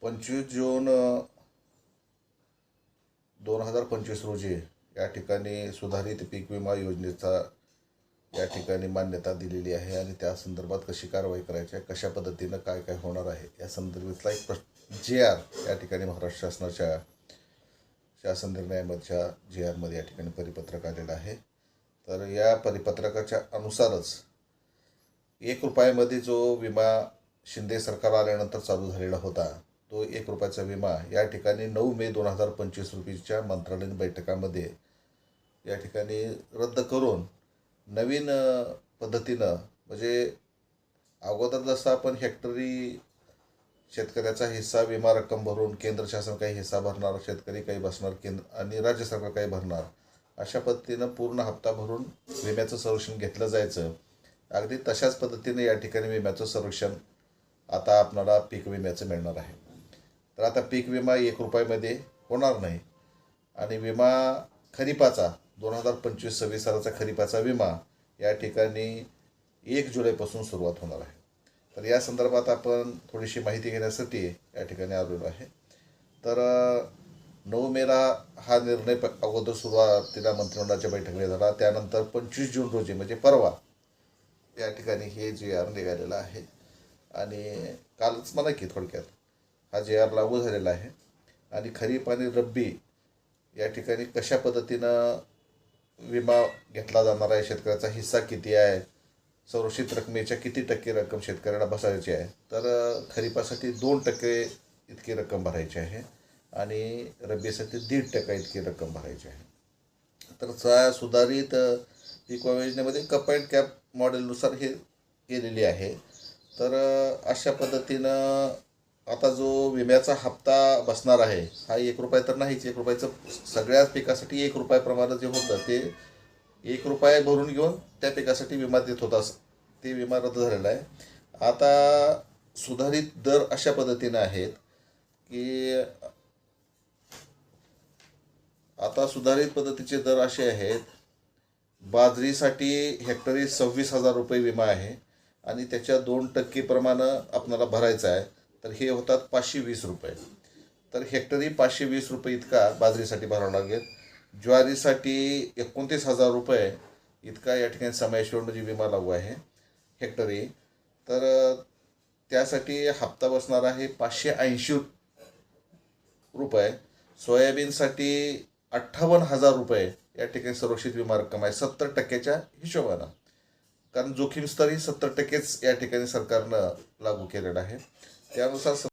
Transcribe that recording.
25 जून 2025 रोजी या ठिकाणी सुधारित पीक विमा योजनेचा या ठिकाणी मान्यता दिलेली आहे आणि त्या संदर्भात कशी कारवाई करायची आहे, कशा पद्धतीनं काय काय होणार आहे या संदर्भातला एक JR या ठिकाणी महाराष्ट्र शासनाच्या शासन निर्णयामधच्या JRमध्ये या ठिकाणी परिपत्रक आलेलं आहे. तर या परिपत्रकाच्या अनुसारच ₹1 जो विमा शिंदे सरकार आल्यानंतर चालू झालेला होता, तो ₹1 विमा या ठिकाणी 9 मे 2025 रोजीच्या मंत्रालयीन बैठकामध्ये या ठिकाणी रद्द करून नवीन पद्धतीनं, म्हणजे अगोदर जसं आपण हेक्टरी शेतकऱ्याचा हिस्सा विमा रक्कम भरून केंद्र शासन काही हिस्सा भरणार, शेतकरी काही बसणार, केंद्र आणि राज्य सरकार काही भरणार, अशा पद्धतीनं पूर्ण हप्ता भरून विम्याचं संरक्षण घेतलं जायचं. अगदी तशाच पद्धतीने या ठिकाणी विम्याचं संरक्षण आता आपल्याला पीक विम्याचं मिळणार आहे. तर आता पीक विमा ₹1 होणार नाही आणि विमा खरीपाचा 2025-26 सालाचा खरीपाचा विमा या ठिकाणी 1 जुलैपासून सुरुवात होणार आहे. तर या संदर्भात आपण थोडीशी माहिती घेण्यासाठी या ठिकाणी आलेलो आहे. तर 9 मेला हा निर्णय अगोदर सुरुवातीला मंत्रिमंडळाच्या बैठकीमध्ये झाला. त्यानंतर 25 जून रोजी म्हणजे परवा या ठिकाणी हे JR निघालेलं आहे आणि कालच म्हणा की थोडक्यात हा JR लागू झालेला आहे. आणि खरीप आणि रब्बी या ठिकाणी कशा पद्धतीनं विमा घेतला जाणार आहे, शेतकऱ्याचा हिस्सा किती आहे, संरक्षित रकमेच्या किती टक्के रक्कम शेतकऱ्याला बसायची आहे. तर खरीपासाठी 2% इतकी रक्कम भरायची आहे आणि रब्बीसाठी 1.5% इतकी रक्कम भरायची आहे. तर सुधारित पीक विमा योजनेमध्ये कप अँड कॅप मॉडेलनुसार हे केलेली आहे. तर अशा पद्धतीनं आता जो विम्याचा हप्ता बसणार आहे हा ₹1 तर नाहीच. ₹1चं सगळ्याच पिकासाठी ₹1 प्रमाणे जे होतं ते ₹1 भरून घेऊन त्या पिकासाठी विमा देत होता, ते विमा रद्द झालेला आहे. आता सुधारित दर अशा पद्धतीने आहेत की आता सुधारित पद्धतीचे दर असे आहेत. बाजरीसाठी हेक्टरी ₹26,000 विमा आहे आणि त्याच्या 2% प्रमाणे आपल्याला भरायचं आहे. तर हे होतात ₹520. तर हेक्टरी ₹520 इतका बाजरीसाठी भरावा लागेल. ज्वारीसाठी ₹29,000 इतका या ठिकाणी समावेश विमा लागू आहे हेक्टरी. तर त्यासाठी हप्ता बसणार आहे ₹580. सोयाबीनसाठी ₹58,000 या ठिकाणी सुरक्षित विमा रक्कम आहे 70%च्या हिशोबानं, कारण जोखीम स्तरही 70%च या ठिकाणी सरकारनं लागू केलेलं आहे. त्यानुसार